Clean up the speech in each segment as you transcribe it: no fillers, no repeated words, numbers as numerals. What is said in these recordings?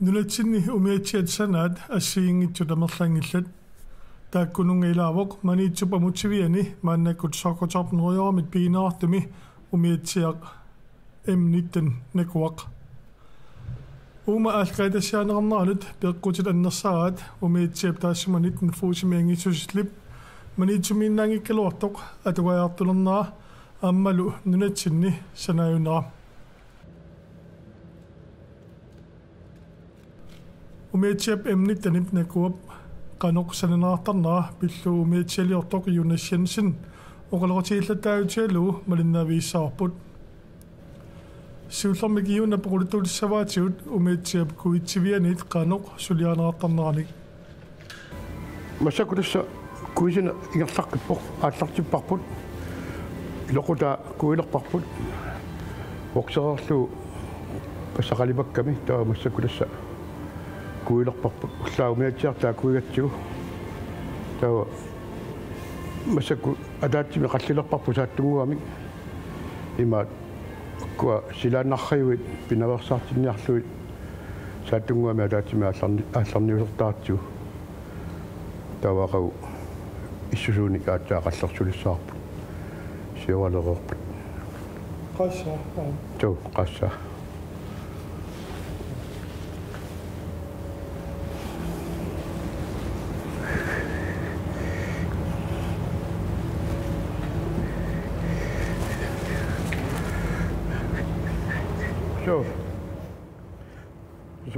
Nulatsini umiatsiat sanad assiingitsu tamerlangillat taakkunungilaavoq maniitsupamutiviani maannakut soqotorneruyormit piinaartumi umiatsiaq emnitten nakuaq uma alqaitassianerarneralut peqqutit annersarat umiatsiap taassumanit nufuusimiangisuslip maniitsumiinnaangikkaluartoq atugajaartulernera ammalu nunatsinni sanayunera umiatsiap emnittanip nakuap qanuq sananartarnera pillu umiatsialiortoq Jonas oqaloqatiillattaavutialu malinnaviissaarput siullermikiuna poqulutulissavaatigut umiatsiap kuitsivianit qanuq sulianerartarneranik massakulassa kuisina ingerlarqippoq aallartipparput iloquta kuilerparput oqsererlu passaqalimakkami taa massakulassa kuilerparput ullaumiatsiartaa kuigatsigu taa massaku ataatsimi qallilerparpu saattunguamik imaat kua silaannarriuit pinaversaartinniarluit saattunguami ataatsimi aallarniusertaartigu tawaqau issusuunik aatsaa qallersulissaarpu siualererput qassa tu qassa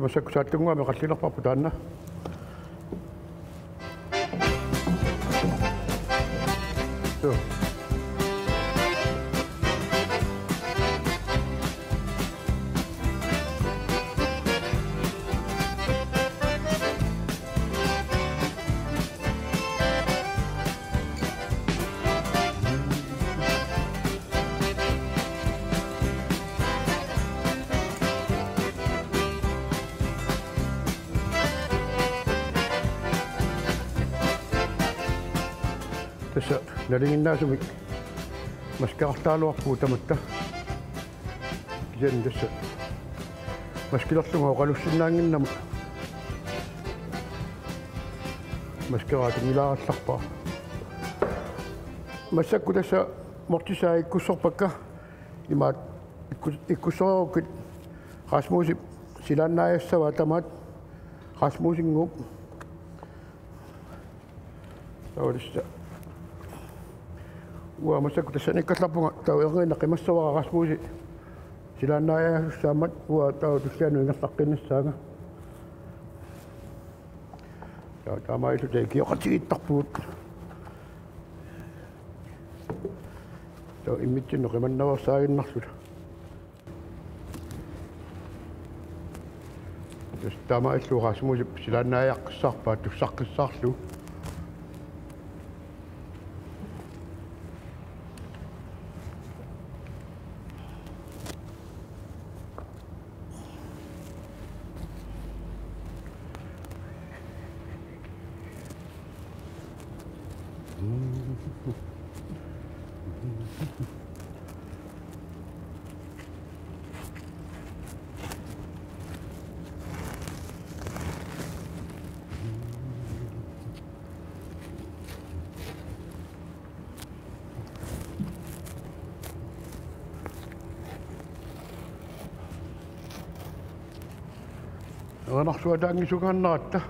massaku saattunguami qallilerparpu taanna tu tässä nalinginnaasumik maskeartaaluarpuu tamatta kisen tässä maskilerlunga oqalussinnaanginnama maskeraatu milaarallarpaa massakku tässä mortisaa ikkussorpakka imaat ikkussorukit Rasmusi silannaajassa tamaat Rasmusinguup tawalissa massaku tässä nikkaslapunga tau erinaqimassavara Rasmusi silannaajassaammat tau tussianu ingerlaqqinnissaanga taamaisu teikioqatigiittarpuut tau immitsinno qimannaversaaginnarlula taamaisu Rasmusi silannaajaqqissarpaat tussaqqissarlu anarsuataangisukanneraatta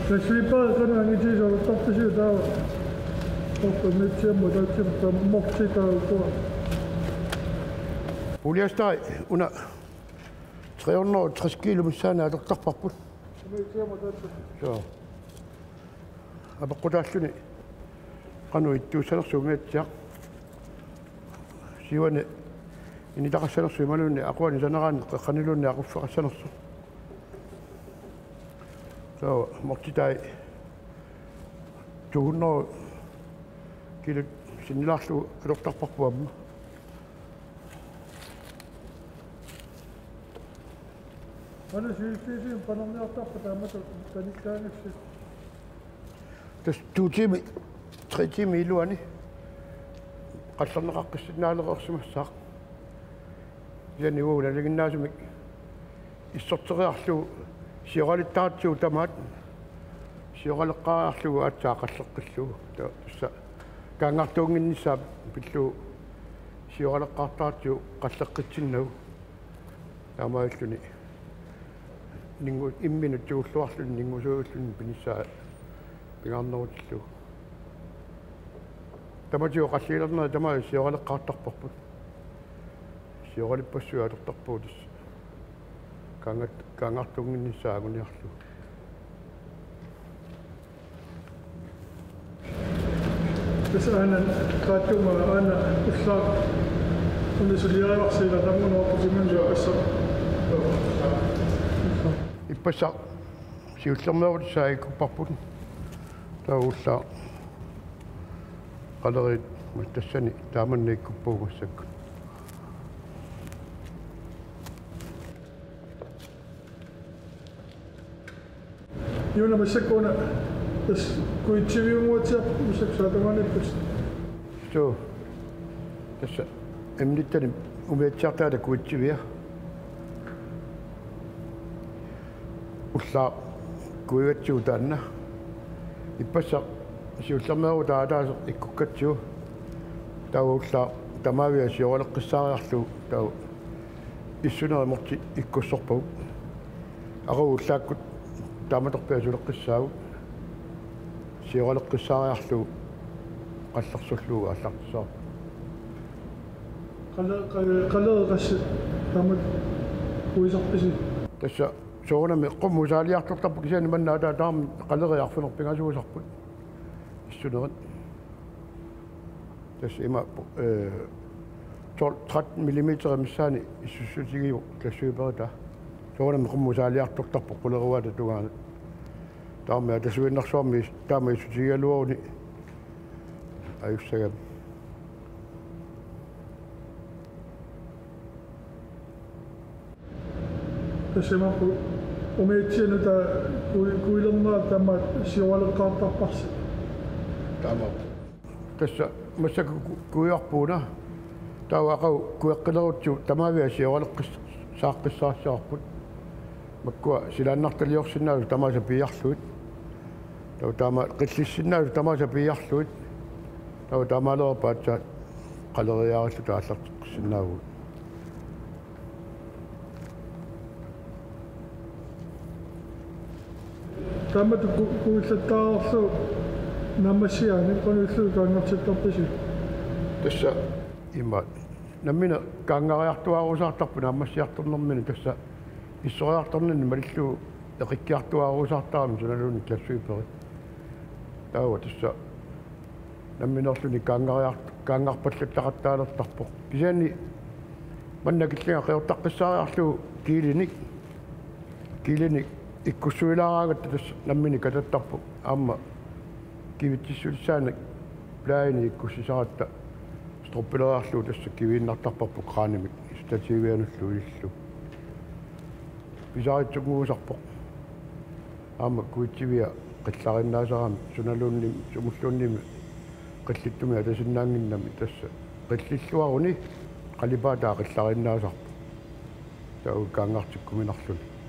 Kaslipa kana ngiji jo tapsi da ko metsia modalti ta mokti ta ko Uliastai una 300 كيلو من سنة هذا تطفق شو أبقى داشني قانون يتوسل سوميت جا سيوان إني دخل سنة سومالوني أقوى زنغان خنيلوني أقف سنة سو مقتداي جونا كيلو سنلاشو رقت بقوام أنا شيء فنمني أطفق مثلا تاني كان نفسي تس توجيمي تخيجيمي لواني قصرنا قصدنا على رأس مساق يعني هو ولا الناس يستطيع شو شغال التاتشو تمات شغال قاحلو أتاق السقسو كان عطون النساب بتلو شغال قاطاتشو قسقتشنو أما يشوني نينغو إمين الجوسو أصل نينغو زوجين بنساء بيان نوتشو تما جو قصيرنا تما شغال قاطق بقول شغال بسوا تطبودس كان عطون النساء ونيخلو بس أنا كاتم أنا أصلا أنا سليا رأسي لدمنا وقت من جاء أصلا يبصق شو سماه سايك بابون تاوسا قدرت مستسني تامني كبو مسك يونا مسكونا بس كوي تشيبي موتشا مسك ساتماني بس شو بس امنيتني وبيتشاتا دا كوتشيبيا ولا كويتشو دانا يبصق شو سماه دادا يكوكتشو تاو لا تماوي شو ولا قصة يحلو تاو يسونا مرتي يكسربو أغو ساكت تامت بيجو القصة شو ولا قصة يحلو قصة سلو قصة صار قال غش تامت ويزق بشي بس شو أنا مقوم وزاليا تطبق زين من هذا دام قال غير يعرفون بيجو يزقون يسونا بس إما 30 ملم مساني يسوسيجيو كشيبا دا شو أنا مقوم وزاليا تطبق كل غواد دوان دام هذا سوي نقصام دام يسوسيجيو لوني أيوة سلام بس ما هو وميتين دا كوي لنا تما شوال القاطع بحث تمام بس مسك كويقبونا تاوقو كويقلوتشو تمامي شي ولا ساق قصة ساقون مكوا سيلان نقطة اليوم سنة تما جبي يحسود لو تما قصة سنة تما جبي يحسود لو تما لو باتشات قالوا يا شو تعرف سنة تما كوي ستة نمشي يعني كانوا يسوق عن نفس التطبيق تسا إما نمينا كان يحتوى وزارة نمشي يحتوى نمينا تسا يسوع يحتوى نمريشو يقيك يحتوى وزارة من زنالون كسوي بغي تاو تسا نمينا سوني كان يحبس التغطى للتطبيق كيزاني من نقلتين خير تقصى يحتوى كيليني يكسوي لا نميني كذا التطبيق أما كيف تسول سانك بلايني كوشي ساعتا ستوبلا أحلو دست كيفين نطبق بقانمك استجيبين أحلو يسلو بزاي تقوم سقبق أما كويتي بيا قد لغي الناس عام سنالوني سمسلوني قد لتمي هذا سنانين نمي تس قد لتلواني قلبا دا قد لغي الناس عام تاو كان أختكم من أحلوني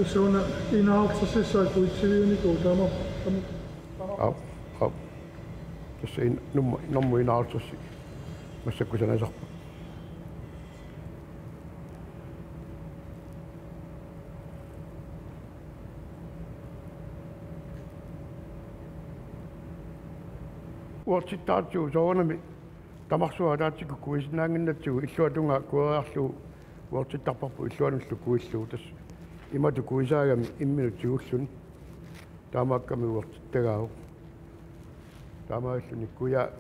بس هنا إنها تصير كوي تشيبي تمام أو بس نمو ينعرسوسي مسكو سنة زقب وقت تارجو زوانمي тамарсуа таатику куиснаангиннатсугу иллуатунга куериарлу уортиттарпарпу иллуануллу куиллуу тас имату куисаагами иммину тигуллун таамаакками уортиттагаагу таамааллуни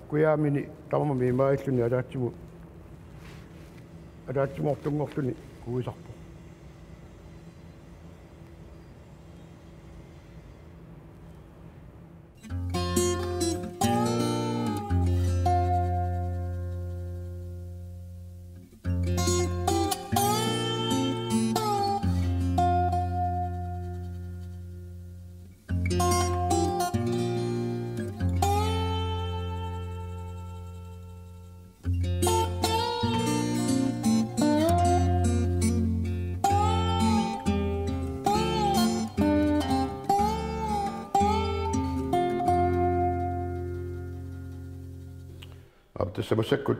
куяамини тамамами имааллуни алаатсимортунгорлуни куисарпу tässä massakkut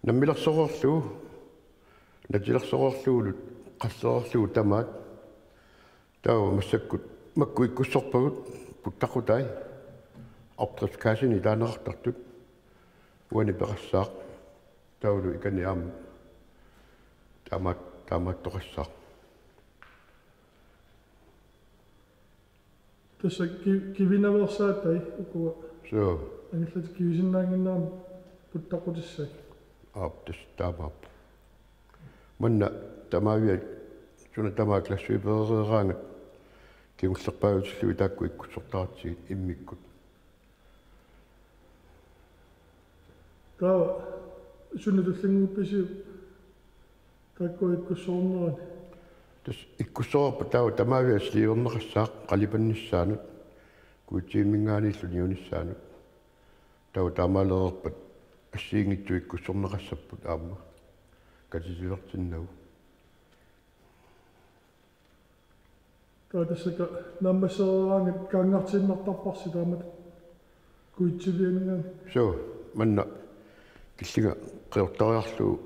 nammilersoqorluu natilersoqorluulut qassерерлуу tamaat taawa massakkut makku ikkussorpagut puttaqutai artriskaasini taanerartartut uani peqassaaq taulu ikaniaam tamaat toqassaaq tässä kivinaversaattai ukua so anillat kivisinnaanginnaam puttaqutissak tas taamaap manna tamaavia suna tamaaklassuipereeraangat kingullerpaagutillu itaakku ikkussortaartigit immikkut taawa sunnatullinguppisi taakku ikkussornerani tas ikkussorpa taawa tamaavia sliiverneqassaaq qalipannissaanut kuutiimmingaanilluni unissaanut taawa taamaalererpat ассиингитсу иккуссорнеқассаппут аама катисилертиннагу таатассака наммассераангат каангартиннартарпарси таамат куитсивиангаан со манна киллига қиортариарлуу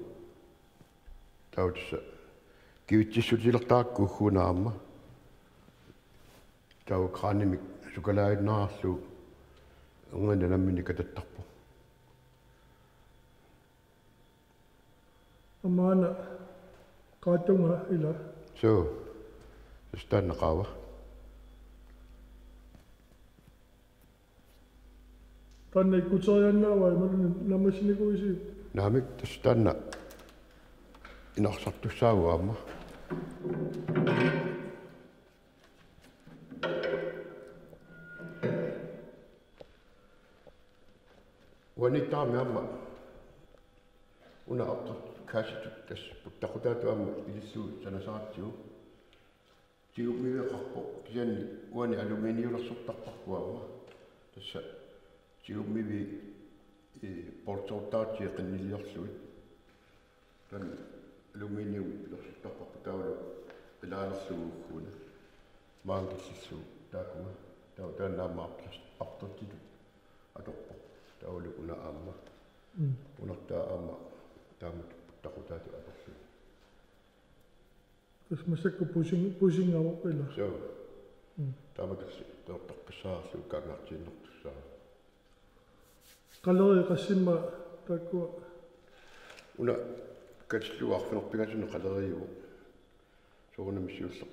таутса кивитсиссутилертаакку уггуна аама тау кранимик сукалаиннаарлуу унгана наммини кататтарпу амаана qaattunga ila so станнaqaava tanne kutoriannaawai malun lammasinikuisi naamik tastanna inarsortussaauaama wanittaami amma una aqtat kaasitut tas puttaqutaatuamma ilissuu sanasarattiu tiummiveqarpo kisanni uani aluminiulersortarparpuamma tassa tiummivi portortaati qinniliorluit tan aluminium lersortarparpu taulu ilaalerlugugguna maangississuu taakunga taanaamma aqtartitu atorpo taulu una aamma unartaa aamma taamut puttaqutaatu atorlu tas masakku pusingaawaqila so taamatsi tortoqqissaarlu kaangartiinnertussaa qalleri qassimma taakku una katsilluarfinerpigasunu qaleriu soornamisiulleq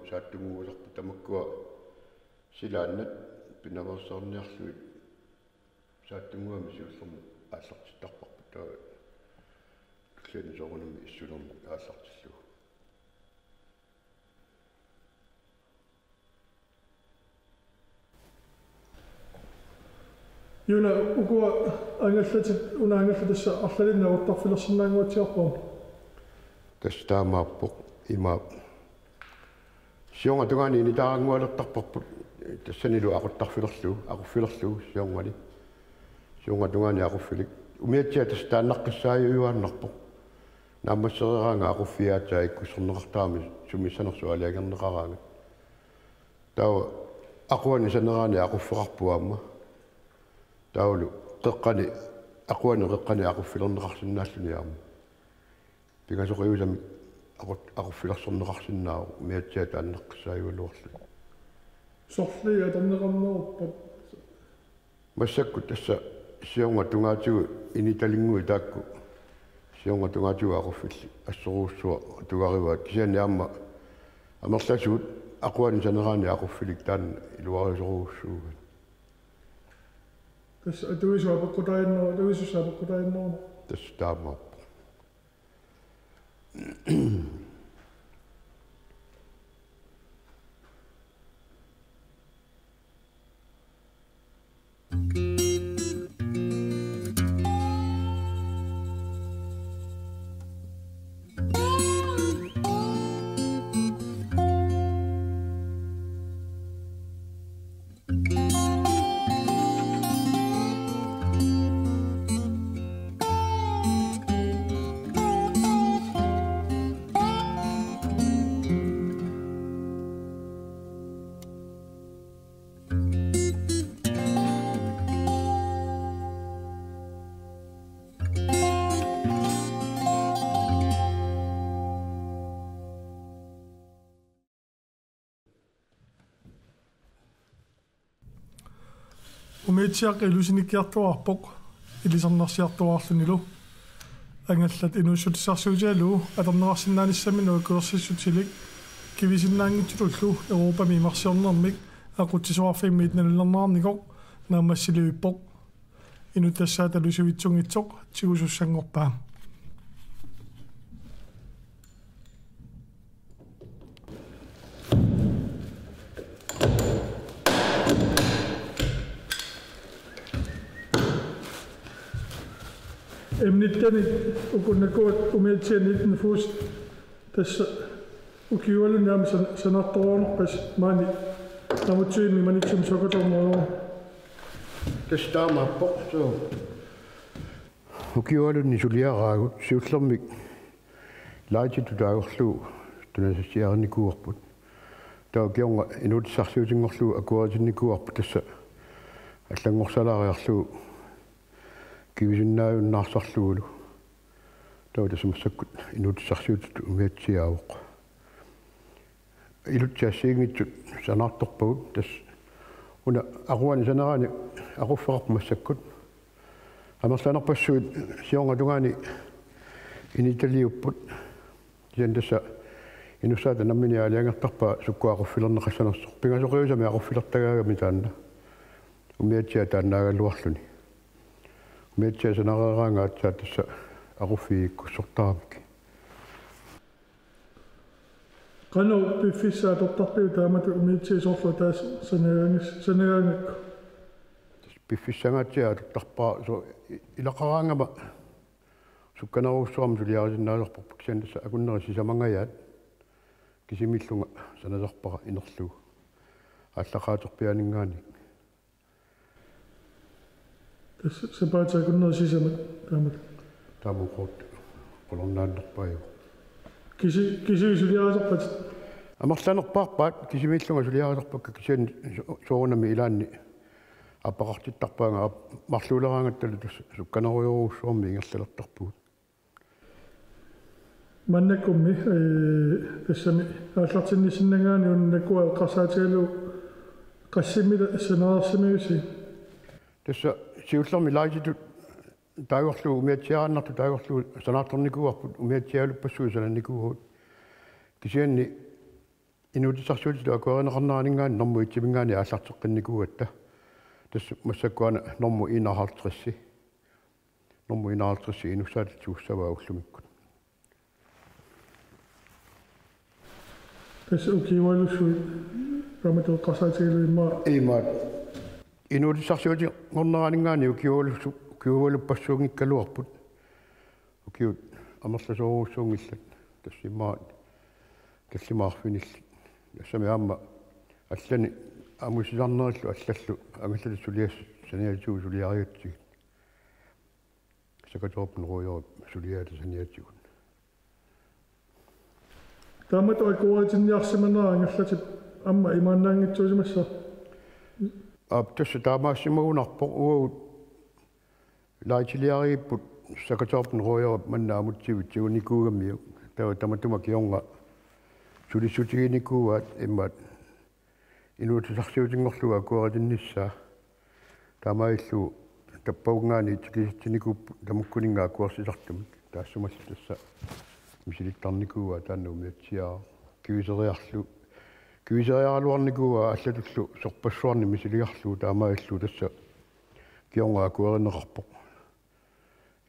saattunguulerpu tamakkua silaannat pinaversaarniarluit saattunguamisiullermu aallartittarparpu taa kleni soornami issulermu aallartillu yuna ukua angallatit una angallatassa arlalinna uttarfilersinnaanguatiarpum tastaamaappoq imaap sionga tungani ni taangualertarparput tassanilu aquffilerlu siongani sionga tungani aquffilik umiatsia tastaannaqqissaayuuannarpoq naammassereraanga aquffiaataa ikkusserneqartaami sumissanersualiagerneqaraanga tawa aquani saneraani aquffeqarpuaamma taulu qeqqani aquani aquffilerneqarsinnaalluni aamma pingasoqiusami aquffilersorneqarsinnaau umiatsia taannaqqissaayuulluarlu sorliga tanneqarneruppat массакку тасса сионга тунгаатигу иниталингуи таакку сионга тунгаатигу ақуффилли ассоруussуа тугариваат кисиани аама амерласуут ақуани санераани ақуффилик таан илуарисоруussуугат тас атуисуапеккутаиннера туисусаапеккутаиннера тас таама умеитсиаққи илусиниккиартуарпоқ илисарнарсиартуаарлунилу ангаллат инуссутиссарсуутиалу атернеқарсинааниссаминуа куерсиссутилик кивисиннаангитсуллу европами имарсиорнэрмик ақутсисуарфиммиит налуллернаарникоқ наамассилуиппоқ инутассаата лусувитсунгитсоқ тигусуссангорпаа эмниттани укуннакуат умиатсианитн фус тасса укиуалунаама санарторуунерпас маани тамутсуими маниксум сокоторноо тестаамаппоқ соо укиуалунни сулиараагут сиуллермик лаатиту таагорлуу тунасассиарникуарпут таа кионга инутиссарсуутингорлуу акуатинникуарпут тасса аллангорсалаариарлуу кивисиннааюннаарсарлугулу таутасумассаккут инутиссарсуутиту умиатсиаавоқ илутсиассиингитсут санаарторпагут тас уна aquani санараани aquффеқарпумассаккут амерланерпассуит сионгатунгаани иниталиуппут киандаса инусаата наммини алиангертарпа суккуақуффилернеқассанерсор пингасоқиусами aquффилертагаагами таанна умиатсиа тааннаагаллуарлуни мечэ санарараангаатсаа тасса aquффииккуссортарамик qanu piffissaatортарпиу таамату умиитсиисорлу таас санераангакку пиффиссангаатсиа тортарпаа со илақараангама сукканеруссуарма сулиарисиннаалерпо кисиандасса акуннери сисамангаyaat кисимиллунга санасарпара инерлугу ааллақаатерпианингаани сепаатаа куннери сисамат таамукорт полорнааннерпааю кисисулиарисарпат амерланерпаарпаат кисимиллунга сулиарисарпакка кисиан соорунами илаанни аппақартиттарпаанга марлуулераангатталу сукканеруйоруussуарми ингерлалертарпугут маннакумми тассами ааллартиннисиннагаани уннакуа қарсаатигалу qassиммила санаарсимиуси тасса сиуллерми лаажиту таагорлуу умиатсиараннарту таагорлуу санаарторникуарпут умиатсиалуппассуу сананникуут кисианни инутисарсуутиту акуаринеқарнааningaani норму итсимингаани ааллартеққинникууатта тасса массаккуана норму инаартрисси инуссаатит суussаваа уллумиккут тасса укиуалуссуит рамату қарсаатигалуимма имаат инутисарсуути ngorneraningaani ukiuvaluppassуунгиккалуарпут укиут амерласоруuссуунгиллат тассимаат таллимаарфинилли яссами аама аллани амусисарнериллу аллаллу ангаллали сулиас саниатигу сулиариутсигит сакаторпн руйоо сулиаата саниатигут таамат акуатинниарсиманера ангаллатип амма имааннаангитсуусимасса аптасса таамаассимагунарпо уут лаатилиарииппут сакаторпн руйоо маннаамутсивит сигуникуугаммиу таа таматума кионга сулиссутигиникууаат иммаат инуутисарсиутингорлуга акуаратиннissaa таамаиллу таппаугаани тикиситсинику тамуккунингаа куарсисартумик таассумалла тасса мисилиттарникууа таанна умиатсиаа кивисериаралуарникууа аллатуллу сорпассуарни мисилиарлуу таамаиллуу тасса кионгаа куеринеқарпоқ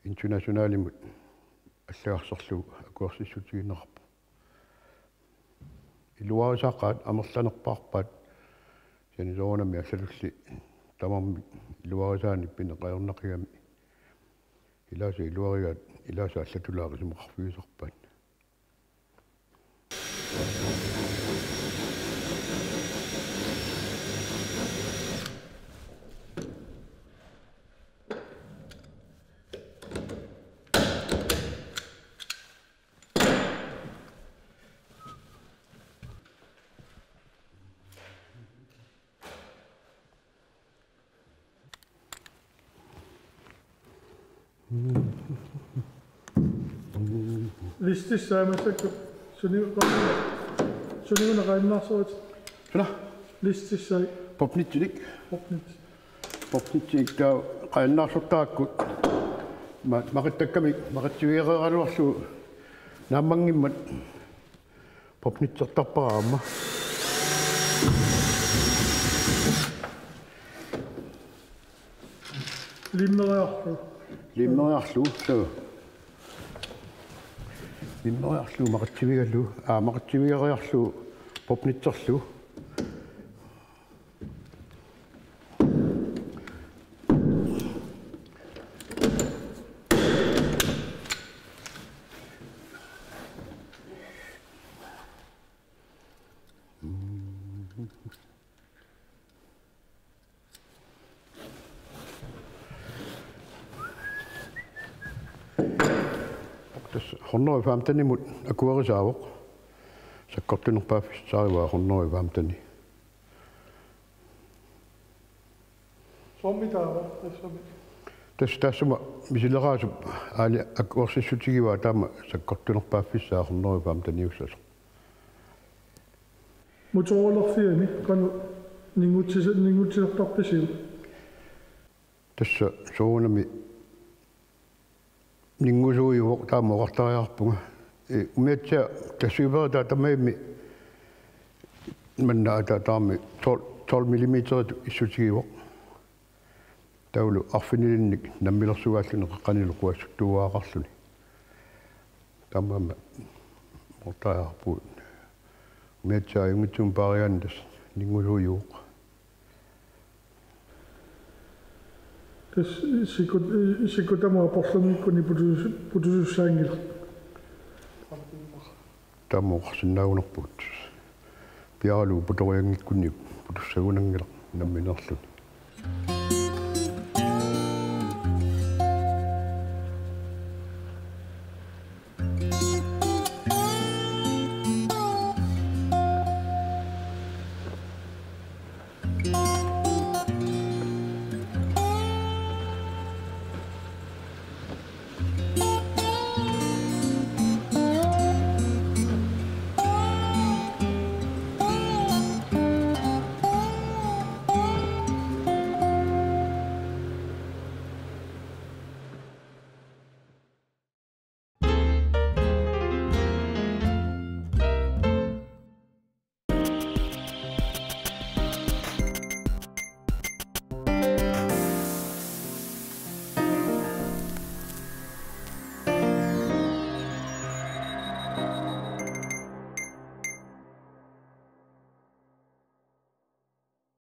интернационалимут аллагарсерлуу куарсиссутигинеқарпоқ илуарисаақаат амерланерпаарпаат санисоонами аллалулли тамарми илуарисаани пинеқаернақигами илааса илуаригаат илааса аллатулаарисимақарфигисарпаат Listissaamassa sunniuna qaimnaarsuut suna listissai popnittinik popnit taa qainnaarsortaakkut maqattakkami naamangimmat popnitsertarparaamma limneriarlu maqatsivigallu maqatsivigariarlu popnitserlu Hornoi faamtani mut akuarisaavoq sakkortunerpaaffissaarivaa hornoi faamtani sommitaava tassuma misileraasup aali akuarsissutigiva taama sakkortunerpaaffissaa hornoi faamtani ussas mutorolorfiani kanu ningutisertarpisiu tassa soonami ningusuujuvoq taama oqartariarpunga umiatsia tassuiverita tamaimi manna taami 12 mm issutigivoq taulu arfinilinnik nammilersugaalluni qaqqaniluquassuttuuaaqarluni tamama oqartariarpu umiatsia yungitsum paariaandas ningusuujuvoq sikutama porlungikkuni putusussaangila tamoqarsinnaagunerput piaalu putoriangikkunni putussagunangila namminerluni